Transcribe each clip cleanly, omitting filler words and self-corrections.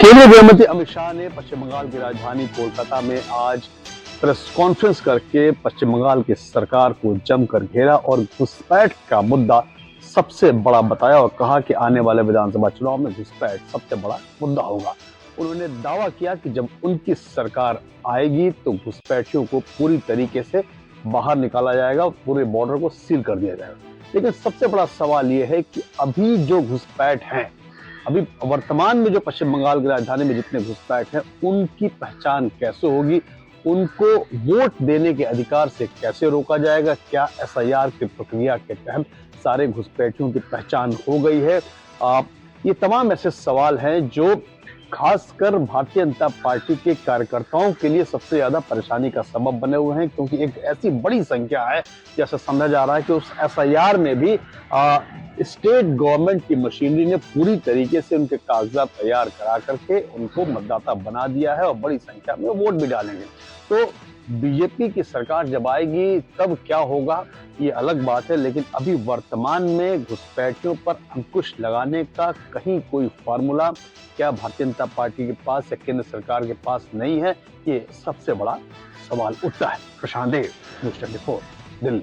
केंद्रीय गृह मंत्री अमित शाह ने पश्चिम बंगाल की राजधानी कोलकाता में आज प्रेस कॉन्फ्रेंस करके पश्चिम बंगाल की सरकार को जमकर घेरा और घुसपैठ का मुद्दा सबसे बड़ा बताया और कहा कि आने वाले विधानसभा चुनाव में घुसपैठ सबसे बड़ा मुद्दा होगा। उन्होंने दावा किया कि जब उनकी सरकार आएगी तो घुसपैठियों को पूरी तरीके से बाहर निकाला जाएगा और पूरे बॉर्डर को सील कर दिया जाएगा। लेकिन सबसे बड़ा सवाल यह है कि अभी जो घुसपैठ हैं, अभी वर्तमान में जो पश्चिम बंगाल की राजधानी में जितने घुसपैठ हैं, उनकी पहचान कैसे होगी, उनको वोट देने के अधिकार से कैसे रोका जाएगा, क्या एसआईआर की प्रक्रिया के तहत सारे घुसपैठियों की पहचान हो गई है। ये तमाम ऐसे सवाल हैं जो खासकर भारतीय जनता पार्टी के कार्यकर्ताओं के लिए सबसे ज्यादा परेशानी का सबब बने हुए हैं, क्योंकि एक ऐसी बड़ी संख्या है जैसा समझा जा रहा है कि उस एसआईआर में भी स्टेट गवर्नमेंट की मशीनरी ने पूरी तरीके से उनके कागजात तैयार करा करके उनको मतदाता बना दिया है और बड़ी संख्या में वोट भी डालेंगे। तो बीजेपी की सरकार जब आएगी तब क्या होगा ये अलग बात है, लेकिन अभी वर्तमान में घुसपैठियों पर अंकुश लगाने का कहीं कोई फार्मूला क्या भारतीय जनता पार्टी के पास या केंद्र सरकार के पास नहीं है, ये सबसे बड़ा सवाल उठता है। प्रशांत देव, न्यूज़ 24, दिल्ली।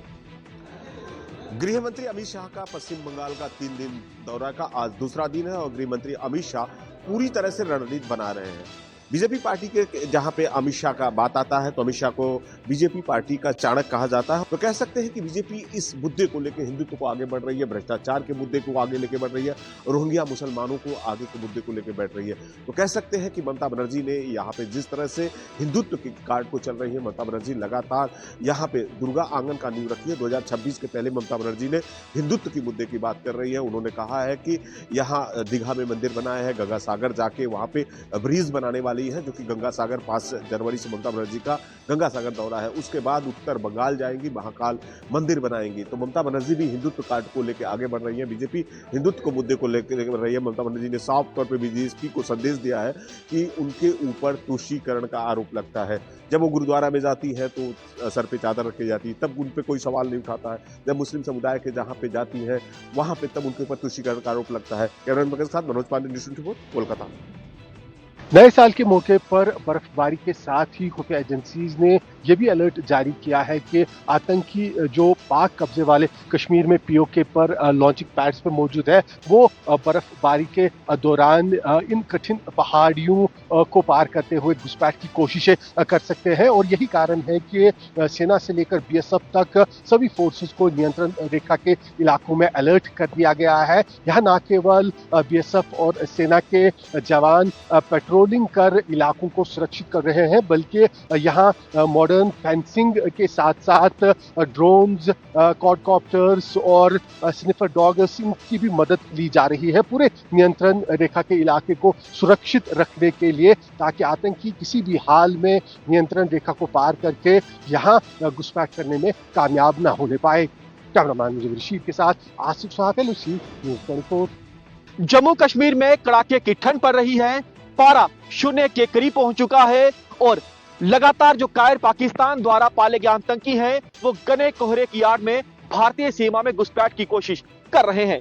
गृह मंत्री अमित शाह का पश्चिम बंगाल का 3 दिन दौरा का आज दूसरा दिन है और गृह मंत्री अमित शाह पूरी तरह से रणनीति बना रहे हैं। बीजेपी पार्टी के जहां पे अमित शाह का बात आता है तो अमित शाह को बीजेपी पार्टी का चाणक्य कहा जाता है। तो कह सकते हैं कि बीजेपी इस मुद्दे को लेकर हिंदुत्व को आगे बढ़ रही है, भ्रष्टाचार के मुद्दे को आगे लेके बढ़ रही है, रोहिंग्या मुसलमानों को आगे के मुद्दे को लेकर बैठ रही है। तो कह सकते हैं कि ममता बनर्जी ने यहाँ पे जिस तरह से हिंदुत्व की कार्ड को चल रही है, ममता बनर्जी लगातार यहाँ पे दुर्गा आंगन का नींव रखी है। 2026 के पहले ममता बनर्जी ने हिंदुत्व की मुद्दे की बात कर रही है। उन्होंने कहा है कि यहाँ दीघा में मंदिर बनाया है, गंगा सागर जाके वहां पे ब्रिज बनाने वाली है, जो कि गंगा सागर 5 जनवरी से ममता बनर्जी का गंगा सागर दौरा है। उसके बाद उत्तर बंगाल जाएंगी, महाकाल मंदिर बनाएंगी। तो ममता बनर्जी भी हिंदुत्व कार्ड को लेकर आगे बढ़ रही है। बीजेपी हिंदुत्व को मुद्दे को लेकर बढ़ रही है। ममता बनर्जी ने साफ तौर पर बीजेपी को संदेश दिया है कि उनके ऊपर तुष्टीकरण का आरोप लगता है। जब वो गुरुद्वारा में जाती है तो सर पे चादर रखी जाती है, तब उन पे कोई सवाल नहीं उठाता है। जब मुस्लिम समुदाय के जहां पे जाती है वहां पे तब उनके ऊपर तुष्टीकरण का आरोप लगता है। कैमरामैन के साथ मनोज पांडे, न्यूज़ 24, कोलकाता। नए साल के मौके पर बर्फबारी के साथ ही खुफिया एजेंसीज ने यह भी अलर्ट जारी किया है कि आतंकी जो पाक कब्जे वाले कश्मीर में पीओके पर लॉन्चिंग पैड्स पर मौजूद है, वो बर्फबारी के दौरान इन कठिन पहाड़ियों को पार करते हुए घुसपैठ की कोशिशें कर सकते हैं। और यही कारण है कि सेना से लेकर बीएसएफ तक सभी फोर्सेस को नियंत्रण रेखा के इलाकों में अलर्ट कर दिया गया है। यहाँ न केवल बीएसएफ और सेना के जवान पेट्रोलिंग कर इलाकों को सुरक्षित कर रहे हैं, बल्कि यहाँ मॉडर्न फेंसिंग के साथ साथ ड्रोन्स, क्वाडकॉप्टर्स और स्निफर डॉग्स की भी मदद ली जा रही है पूरे नियंत्रण रेखा के इलाके को सुरक्षित रखने के लिए, ताकि आतंकी किसी भी हाल में नियंत्रण रेखा को पार करके यहाँ घुसपैठ करने में कामयाब न होने पाए। कैमरामैन मुझे रशीद के साथ आसिफ साहब, न्यूज़ 24। जम्मू कश्मीर में कड़ाके की ठंड पड़ रही है, पारा 0 के करीब पहुंच चुका है और लगातार जो कायर पाकिस्तान द्वारा पाले गए आतंकी हैं वो घने कोहरे की आड़ में भारतीय सीमा में घुसपैठ की कोशिश कर रहे हैं।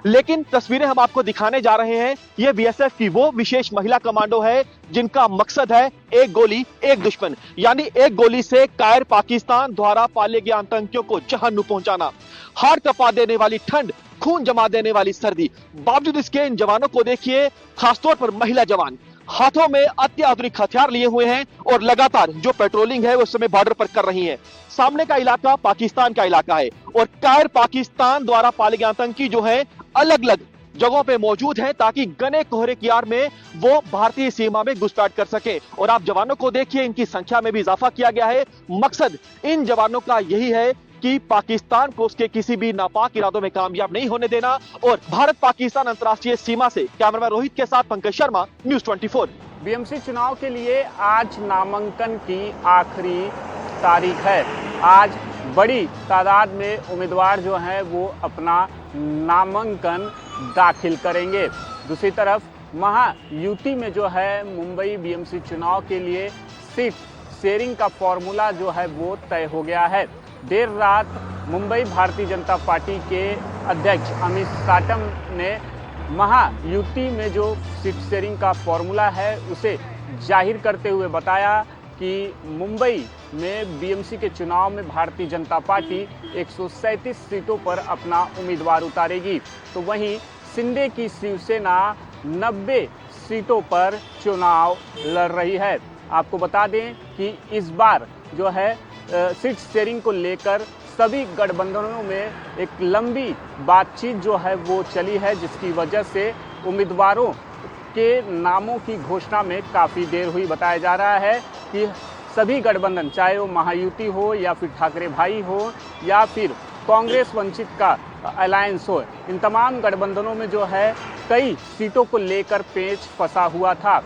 लेकिन तस्वीरें हम आपको दिखाने जा रहे हैं, यह बीएसएफ की वो विशेष महिला कमांडो है जिनका मकसद है एक गोली एक दुश्मन, यानी एक गोली से कायर पाकिस्तान द्वारा पाले गए आतंकियों को जहन्नुम पहुंचाना। हाड़ कपा देने वाली ठंड, खून जमा देने वाली सर्दी, बावजूद इसके इन जवानों को देखिए, खासतौर पर महिला जवान हाथों में अत्याधुनिक हथियार लिए हुए हैं और लगातार जो पेट्रोलिंग है उस समय बॉर्डर पर कर रही हैं। सामने का इलाका पाकिस्तान का इलाका है और कायर पाकिस्तान द्वारा पाले गए आतंकी जो है अलग अलग जगहों पे मौजूद है ताकि घने कोहरे की आड़ में वो भारतीय सीमा में घुसपैठ कर सके। और आप जवानों को देखिए, इनकी संख्या में भी इजाफा किया गया है। मकसद इन जवानों का यही है कि पाकिस्तान को उसके किसी भी नापाक इरादों में कामयाब नहीं होने देना। और भारत पाकिस्तान अंतर्राष्ट्रीय सीमा से कैमरामैन रोहित के साथ पंकज शर्मा, न्यूज़ 24। बीएमसी चुनाव के लिए आज नामांकन की आखिरी तारीख है। आज बड़ी तादाद में उम्मीदवार जो हैं वो अपना नामांकन दाखिल करेंगे। दूसरी तरफ महायुति में जो है मुंबई बीएमसी चुनाव के लिए सीट शेयरिंग का फॉर्मूला जो है वो तय हो गया है। देर रात मुंबई भारतीय जनता पार्टी के अध्यक्ष अमित साटम ने महायुति में जो सीट शेयरिंग का फॉर्मूला है उसे जाहिर करते हुए बताया कि मुंबई में बीएमसी के चुनाव में भारतीय जनता पार्टी 137 सीटों पर अपना उम्मीदवार उतारेगी, तो वहीं शिंदे की शिवसेना 90 सीटों पर चुनाव लड़ रही है। आपको बता दें कि इस बार जो है सीट शेयरिंग को लेकर सभी गठबंधनों में एक लंबी बातचीत जो है वो चली है, जिसकी वजह से उम्मीदवारों के नामों की घोषणा में काफ़ी देर हुई। बताया जा रहा है कि सभी गठबंधन, चाहे वो महायुति हो या फिर ठाकरे भाई हो या फिर कांग्रेस वंचित का अलायंस हो, इन तमाम गठबंधनों में जो है कई सीटों को लेकर पेच फंसा हुआ था।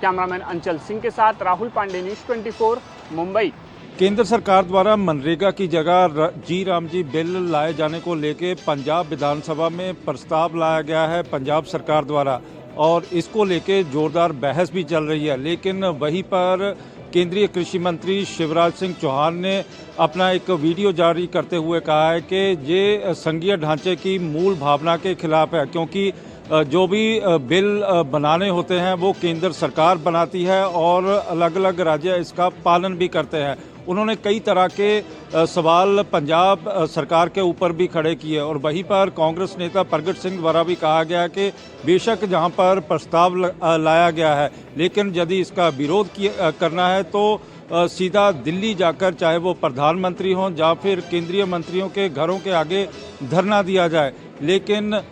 कैमरामैन अंचल सिंह के साथ राहुल पांडे, न्यूज़ 24, मुंबई। केंद्र सरकार द्वारा मनरेगा की जगह जी राम जी बिल लाए जाने को लेकर पंजाब विधानसभा में प्रस्ताव लाया गया है पंजाब सरकार द्वारा, और इसको लेके जोरदार बहस भी चल रही है। लेकिन वहीं पर केंद्रीय कृषि मंत्री शिवराज सिंह चौहान ने अपना एक वीडियो जारी करते हुए कहा है कि ये संघीय ढांचे की मूल भावना के खिलाफ है, क्योंकि जो भी बिल बनाने होते हैं वो केंद्र सरकार बनाती है और अलग अलग राज्य इसका पालन भी करते हैं। उन्होंने कई तरह के सवाल पंजाब सरकार के ऊपर भी खड़े किए, और वहीं पर कांग्रेस नेता प्रगट सिंह द्वारा भी कहा गया कि बेशक जहां पर प्रस्ताव लाया गया है, लेकिन यदि इसका विरोध करना है तो सीधा दिल्ली जाकर, चाहे वो प्रधानमंत्री हों या फिर केंद्रीय मंत्रियों के घरों के आगे धरना दिया जाए। लेकिन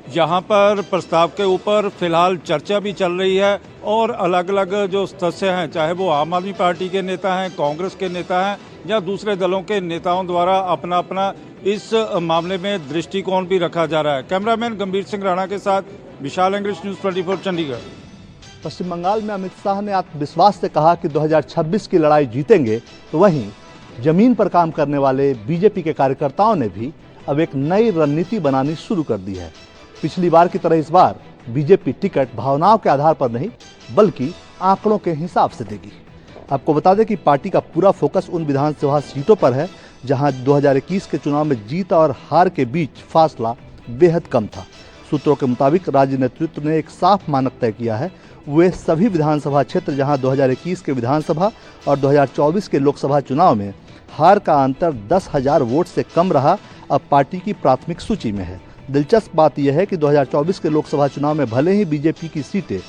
यहाँ पर प्रस्ताव के ऊपर फिलहाल चर्चा भी चल रही है और अलग अलग जो सदस्य हैं, चाहे वो आम आदमी पार्टी के नेता हैं, कांग्रेस के नेता हैं या दूसरे दलों के नेताओं द्वारा अपना अपना इस मामले में दृष्टिकोण भी रखा जा रहा है। कैमरामैन गंभीर सिंह राणा के साथ विशाल इंग्लिश, न्यूज़ 24, चंडीगढ़। पश्चिम बंगाल में अमित शाह ने आत्मविश्वास से कहा कि 2026 की लड़ाई जीतेंगे, तो वहीं जमीन पर काम करने वाले बीजेपी के कार्यकर्ताओं ने भी अब एक नई रणनीति बनानी शुरू कर दी है। पिछली बार की तरह इस बार बीजेपी टिकट भावनाओं के आधार पर नहीं बल्कि आंकड़ों के हिसाब से देगी। आपको बता दें कि पार्टी का पूरा फोकस उन विधानसभा सीटों पर है जहां 2021 के चुनाव में जीत और हार के बीच फासला बेहद कम था। सूत्रों के मुताबिक राज्य नेतृत्व ने एक साफ मानक तय किया है, वे सभी विधानसभा क्षेत्र जहां 2021 के विधानसभा और 2024 के लोकसभा चुनाव में हार का अंतर 10,000 वोट से कम रहा, अब पार्टी की प्राथमिक सूची में है। दिलचस्प बात यह है कि 2024 के लोकसभा चुनाव में भले ही बीजेपी की सीटें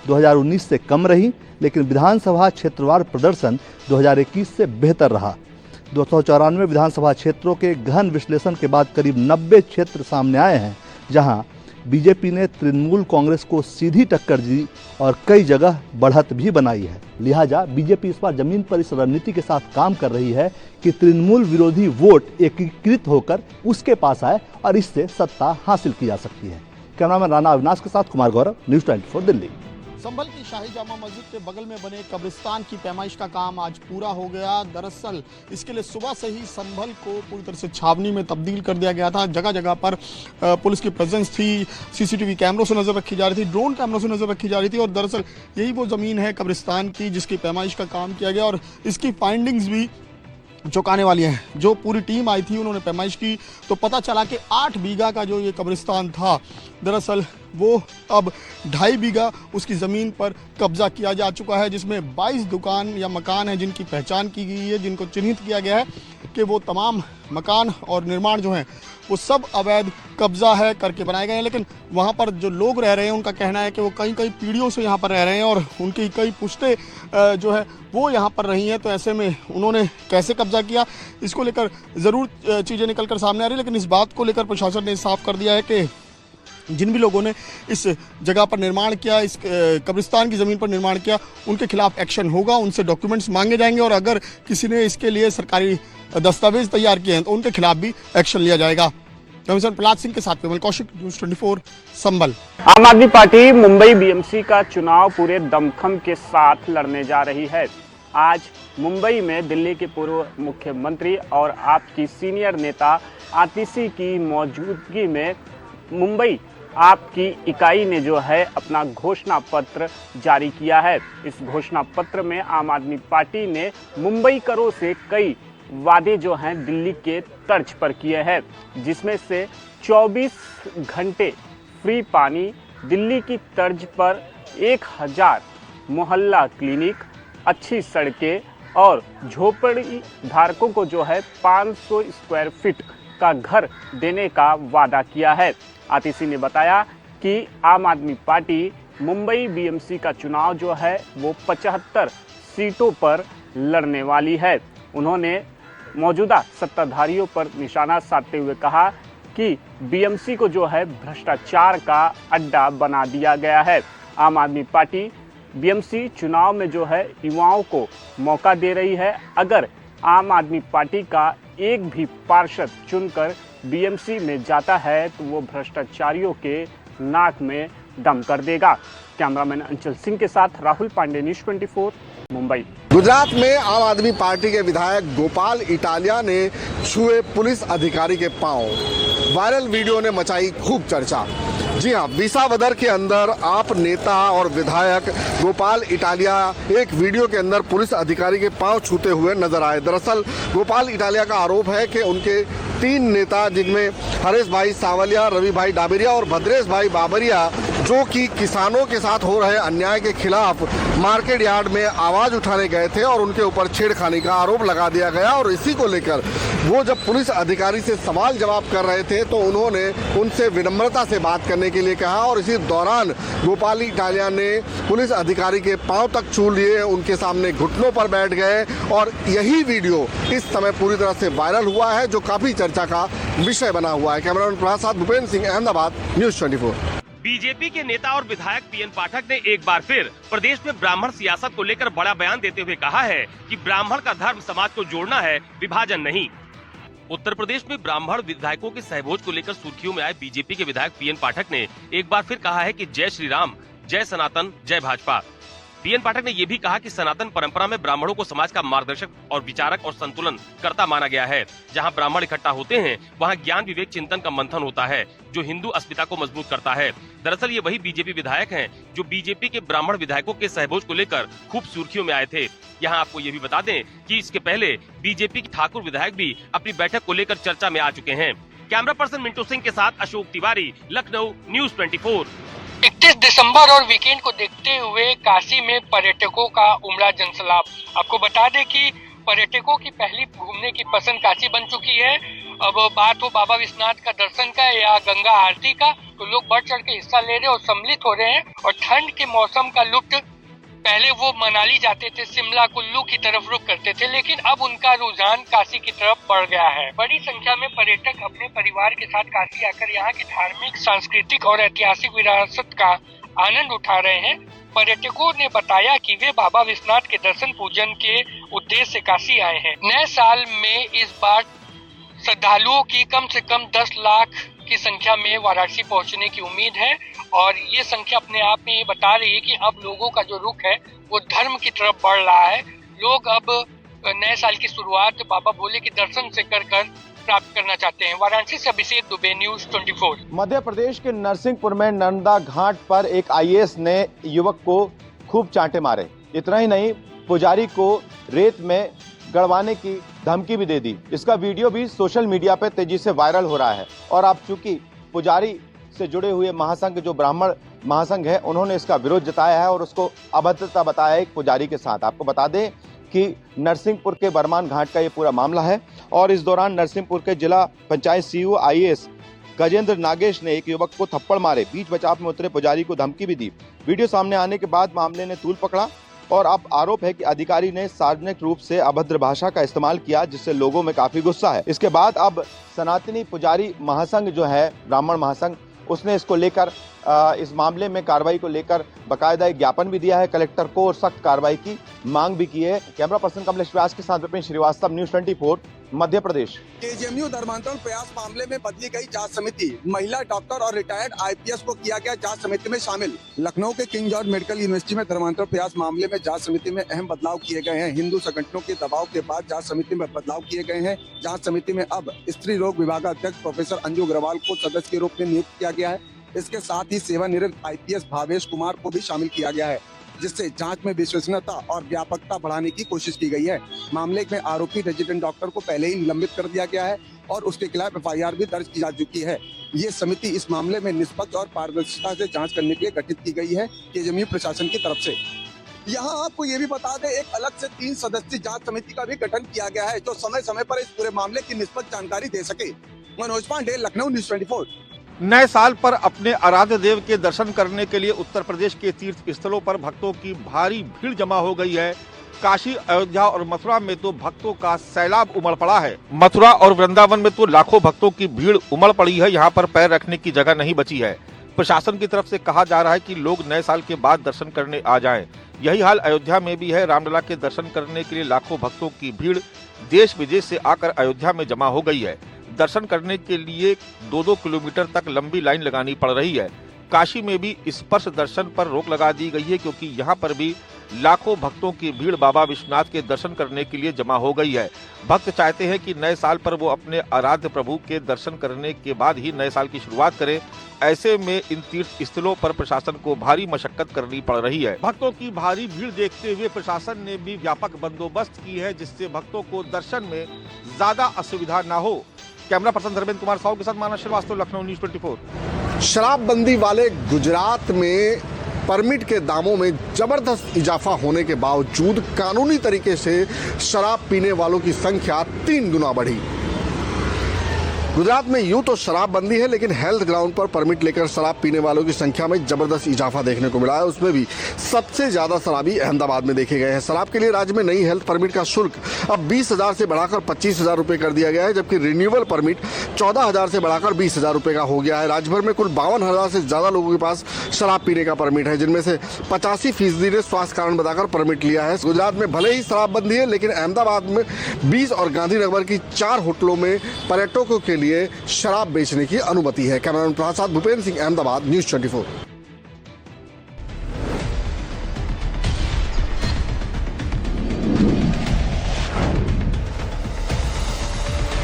2019 से कम रही, लेकिन विधानसभा क्षेत्रवार प्रदर्शन 2021 से बेहतर रहा। 294 विधानसभा क्षेत्रों के गहन विश्लेषण के बाद करीब 90 क्षेत्र सामने आए हैं जहां बीजेपी ने तृणमूल कांग्रेस को सीधी टक्कर दी और कई जगह बढ़त भी बनाई है। लिहाजा बीजेपी इस बार जमीन पर इस रणनीति के साथ काम कर रही है कि तृणमूल विरोधी वोट एकीकृत होकर उसके पास आए और इससे सत्ता हासिल की जा सकती है। कैमरामैन राणा अविनाश के साथ कुमार गौरव, न्यूज़ 24, दिल्ली। संभल की शाही जामा मस्जिद के बगल में बने कब्रिस्तान की पैमाइश का काम आज पूरा हो गया। दरअसल इसके लिए सुबह से ही संभल को पूरी तरह से छावनी में तब्दील कर दिया गया था। जगह जगह पर पुलिस की प्रेजेंस थी, सीसीटीवी कैमरों से नजर रखी जा रही थी, ड्रोन कैमरों से नजर रखी जा रही थी। और दरअसल यही वो ज़मीन है कब्रिस्तान की जिसकी पैमाइश का काम किया गया और इसकी फाइंडिंग्स भी चौंकाने वाली हैं। जो पूरी टीम आई थी उन्होंने पैमाइश की तो पता चला कि 8 बीघा का जो ये कब्रिस्तान था, दरअसल वो अब 2.5 बीघा उसकी ज़मीन पर कब्जा किया जा चुका है, जिसमें 22 दुकान या मकान हैं जिनकी पहचान की गई है, जिनको चिन्हित किया गया है कि वो तमाम मकान और निर्माण जो हैं वो सब अवैध कब्जा है करके बनाए गए हैं। लेकिन वहाँ पर जो लोग रह रहे हैं उनका कहना है कि वो कई पीढ़ियों से यहाँ पर रह रहे हैं और उनकी कई पुश्तें जो है वो यहाँ पर रही हैं। तो ऐसे में उन्होंने कैसे कब्जा किया, इसको लेकर ज़रूर चीज़ें निकल कर सामने आ रही है। लेकिन इस बात को लेकर प्रशासन ने साफ कर दिया है कि जिन भी लोगों ने इस जगह पर निर्माण किया, इस कब्रिस्तान की ज़मीन पर निर्माण किया, उनके खिलाफ एक्शन होगा, उनसे डॉक्यूमेंट्स मांगे जाएंगे और अगर किसी ने इसके लिए सरकारी दस्तावेज तैयार किए हैं तो उनके खिलाफ भी एक्शन लिया जाएगा। कमिश्नर प्रहलाद सिंह के साथ विमल कौशिक, न्यूज़ 24, संभल। आम आदमी पार्टी मुंबई बीएमसी का चुनाव पूरे दमखम के साथ लड़ने जा रही है। आज मुंबई में दिल्ली के पूर्व मुख्यमंत्री और आपकी सीनियर नेता आतिशी की मौजूदगी में मुंबई आपकी इकाई ने जो है अपना घोषणा पत्र जारी किया है। इस घोषणा पत्र में आम आदमी पार्टी ने मुंबईकरों से कई वादे जो हैं दिल्ली के तर्ज पर किए हैं, जिसमें से 24 घंटे फ्री पानी, दिल्ली की तर्ज पर 1000 मोहल्ला क्लिनिक, अच्छी सड़कें और झोपड़ी धारकों को जो है 500 स्क्वायर फीट का घर देने का वादा किया है। आतिशी ने बताया कि आम आदमी पार्टी मुंबई बीएमसी का चुनाव जो है वो 75 सीटों पर लड़ने वाली है। उन्होंने मौजूदा सत्ताधारियों पर निशाना साधते हुए कहा कि बीएमसी को जो है भ्रष्टाचार का अड्डा बना दिया गया है। आम आदमी पार्टी बीएमसी चुनाव में जो है युवाओं को मौका दे रही है। अगर आम आदमी पार्टी का एक भी पार्षद चुनकर बीएमसी में जाता है तो वो भ्रष्टाचारियों के नाक में दम कर देगा। कैमरामैन अंचल सिंह के साथ राहुल पांडे, न्यूज़ 24 मुंबई। गुजरात में आम आदमी पार्टी के विधायक गोपाल इटालिया ने छुए पुलिस अधिकारी के पांव। वायरल वीडियो ने मचाई खूब चर्चा। जी हां, विसावदर के अंदर आप नेता और विधायक गोपाल इटालिया एक वीडियो के अंदर पुलिस अधिकारी के पांव छूते हुए नजर आए। दरअसल गोपाल इटालिया का आरोप है कि उनके 3 नेता, जिनमें हरेश भाई सावलिया, रवि भाई डाबरिया और भद्रेश भाई बाबरिया, जो कि किसानों के साथ हो रहे अन्याय के खिलाफ मार्केट यार्ड में आवाज उठाने गए थे और उनके ऊपर छेड़खानी का आरोप लगा दिया गया। और इसी को लेकर वो जब पुलिस अधिकारी से सवाल जवाब कर रहे थे तो उन्होंने उनसे विनम्रता से बात करने के लिए कहा और इसी दौरान गोपाल इटालिया ने पुलिस अधिकारी के पांव तक छू लिए, उनके सामने घुटनों पर बैठ गए और यही वीडियो इस समय पूरी तरह से वायरल हुआ है, जो काफी चर्चा का विषय बना हुआ है। कैमरामैन प्रसाद भूपेंद्र सिंह, अहमदाबाद, न्यूज़ 24। बीजेपी के नेता और विधायक पीएन पाठक ने एक बार फिर प्रदेश में ब्राह्मण सियासत को लेकर बड़ा बयान देते हुए कहा है कि ब्राह्मण का धर्म समाज को जोड़ना है, विभाजन नहीं। उत्तर प्रदेश में ब्राह्मण विधायकों के सहभोज को लेकर सुर्खियों में आए बीजेपी के विधायक पीएन पाठक ने एक बार फिर कहा है कि जय श्री राम, जय सनातन, जय भाजपा। पीएन पाठक ने ये भी कहा कि सनातन परंपरा में ब्राह्मणों को समाज का मार्गदर्शक और विचारक और संतुलन कर्ता माना गया है। जहां ब्राह्मण इकट्ठा होते हैं वहां ज्ञान विवेक चिंतन का मंथन होता है, जो हिंदू अस्मिता को मजबूत करता है। दरअसल ये वही बीजेपी विधायक हैं जो बीजेपी के ब्राह्मण विधायकों के सहभोज को लेकर खूब सुर्खियों में आए थे। यहाँ आपको ये भी बता दें कि इसके पहले बीजेपी के ठाकुर विधायक भी अपनी बैठक को लेकर चर्चा में आ चुके हैं। कैमरा पर्सन मिंटू सिंह के साथ अशोक तिवारी, लखनऊ, न्यूज़ 24। 31 दिसंबर और वीकेंड को देखते हुए काशी में पर्यटकों का उमड़ा जनसैलाब। आपको बता दें कि पर्यटकों की पहली घूमने की पसंद काशी बन चुकी है। अब बात हो बाबा विश्वनाथ का दर्शन का या गंगा आरती का, तो लोग बढ़ चढ़ के हिस्सा ले रहे और सम्मिलित हो रहे हैं। और ठंड के मौसम का लुत्फ, पहले वो मनाली जाते थे, शिमला कुल्लू की तरफ रुख करते थे, लेकिन अब उनका रुझान काशी की तरफ बढ़ गया है। बड़ी संख्या में पर्यटक अपने परिवार के साथ काशी आकर यहाँ की धार्मिक, सांस्कृतिक और ऐतिहासिक विरासत का आनंद उठा रहे हैं। पर्यटकों ने बताया कि वे बाबा विश्वनाथ के दर्शन पूजन के उद्देश्य से काशी आए हैं। नए साल में इस बार श्रद्धालुओं की कम से कम 10 लाख की संख्या में वाराणसी पहुंचने की उम्मीद है और ये संख्या अपने आप में ये बता रही है कि अब लोगों का जो रुख है वो धर्म की तरफ बढ़ रहा है। लोग अब नए साल की शुरुआत बाबा भोले के दर्शन से कर प्राप्त करना चाहते हैं। वाराणसी से अभिषेक दुबे, न्यूज़ 24। मध्य प्रदेश के नरसिंहपुर में नर्मदा घाट पर एक आईएएस ने युवक को खूब चांटे मारे। इतना ही नहीं, पुजारी को रेत में गड़वाने की धमकी भी दे दी। इसका वीडियो भी सोशल मीडिया पर तेजी से वायरल हो रहा है। और अब चूंकि पुजारी से जुड़े हुए महासंघ, जो ब्राह्मण महासंघ है, उन्होंने इसका विरोध जताया है और उसको अभद्रता बताया एक पुजारी के साथ। आपको बता दें कि नरसिंहपुर के बरमान घाट का ये पूरा मामला है और इस दौरान नरसिंहपुर के जिला पंचायत सीईओ आईएएस गजेंद्र नागेश ने एक युवक को थप्पड़ मारे, बीच बचाव में उतरे पुजारी को धमकी भी दी। वीडियो सामने आने के बाद मामले ने तूल पकड़ा और अब आरोप है कि अधिकारी ने सार्वजनिक रूप से अभद्र भाषा का इस्तेमाल किया, जिससे लोगों में काफी गुस्सा है। इसके बाद अब सनातनी पुजारी महासंघ जो है, ब्राह्मण महासंघ, उसने इसको लेकर इस मामले में कार्रवाई को लेकर बकायदा एक ज्ञापन भी दिया है कलेक्टर को और सख्त कार्रवाई की मांग भी की है। कैमरा पर्सन कमलेश व्यास के साथ विपिन श्रीवास्तव, न्यूज़ 24, मध्य प्रदेश। केजीएमयू धर्मांतरण प्रयास मामले में बदली गई जांच समिति, महिला डॉक्टर और रिटायर्ड आईपीएस को किया गया जांच समिति में शामिल। लखनऊ के किंग जॉर्ज मेडिकल यूनिवर्सिटी में धर्मांतरण प्रयास मामले में जांच समिति में अहम बदलाव किए गए हैं। हिंदू संगठनों के दबाव के बाद जांच समिति में बदलाव किए गए हैं। जांच समिति में अब स्त्री रोग विभागाध्यक्ष प्रोफेसर अंजू अग्रवाल को सदस्य के रूप में नियुक्त किया गया है। इसके साथ ही सेवानिवृत्त आईपीएस भावेश कुमार को भी शामिल किया गया है, जिससे जांच में विश्वसनीयता और व्यापकता बढ़ाने की कोशिश की गई है। मामले में आरोपी रेजिडेंट डॉक्टर को पहले ही निलंबित कर दिया गया है। और उसके खिलाफ FIR भी दर्ज की जा चुकी है। ये समिति इस मामले में निष्पक्ष और पारदर्शिता से जांच करने के लिए गठित की गई है केजरीवाल प्रशासन की तरफ से। यहाँ आपको ये भी बता दें, एक अलग से 3 सदस्यीय जांच समिति का भी गठन किया गया है जो समय समय पर इस पूरे मामले की निष्पक्ष जानकारी दे सके। मनोज पांडे, लखनऊ, न्यूज़ 24। नए साल पर अपने आराध्य देव के दर्शन करने के लिए उत्तर प्रदेश के तीर्थ स्थलों पर भक्तों की भारी भीड़ जमा हो गई है। काशी, अयोध्या और मथुरा में तो भक्तों का सैलाब उमड़ पड़ा है। मथुरा और वृंदावन में तो लाखों भक्तों की भीड़ उमड़ पड़ी है। यहाँ पर पैर रखने की जगह नहीं बची है। प्रशासन की तरफ से कहा जा रहा है कि लोग नए साल के बाद दर्शन करने आ जाएं। यही हाल अयोध्या में भी है। रामलला के दर्शन करने के लिए लाखों भक्तों की भीड़ देश विदेश से आकर अयोध्या में जमा हो गई है। दर्शन करने के लिए 2-2 किलोमीटर तक लंबी लाइन लगानी पड़ रही है। काशी में भी स्पर्श दर्शन पर रोक लगा दी गई है क्योंकि यहाँ पर भी लाखों भक्तों की भीड़ बाबा विश्वनाथ के दर्शन करने के लिए जमा हो गई है। भक्त चाहते हैं कि नए साल पर वो अपने आराध्य प्रभु के दर्शन करने के बाद ही नए साल की शुरुआत करें। ऐसे में इन तीर्थ स्थलों पर प्रशासन को भारी मशक्कत करनी पड़ रही है। भक्तों की भारी भीड़ देखते हुए प्रशासन ने भी व्यापक बंदोबस्त की है जिससे भक्तों को दर्शन में ज्यादा असुविधा न हो। कैमरा पर्सन धर्मेंद्र कुमार साहू के साथ मानस श्रीवास्तव, लखनऊ, न्यूज़ 24। शराबबंदी वाले गुजरात में परमिट के दामों में जबरदस्त इजाफा होने के बावजूद कानूनी तरीके से शराब पीने वालों की संख्या 3 गुना बढ़ी। गुजरात में यूं तो शराबबंदी है लेकिन हेल्थ ग्राउंड पर परमिट लेकर शराब पीने वालों की संख्या में जबरदस्त इजाफा देखने को मिला है। उसमें भी सबसे ज्यादा शराबी अहमदाबाद में देखे गए हैं। शराब के लिए राज्य में नई हेल्थ परमिट का शुल्क अब 20,000 से बढ़ाकर 25,000 रुपए कर दिया गया है, जबकि रिन्यूअल परमिट 14,000 से बढ़ाकर 20,000 रुपए का हो गया है। राज्य भर में कुल 52,000 से ज्यादा लोगों के पास शराब पीने का परमिट है, जिनमें से 85% ने स्वास्थ्य कारण बताकर परमिट लिया है। गुजरात में भले ही शराबबंदी है लेकिन अहमदाबाद में 20 और गांधीनगर की 4 होटलों में पर्यटकों के लिए शराब बेचने की अनुमति है। कैमरामैन प्रसाद भूपेंद्र सिंह, अहमदाबाद, न्यूज़ 24।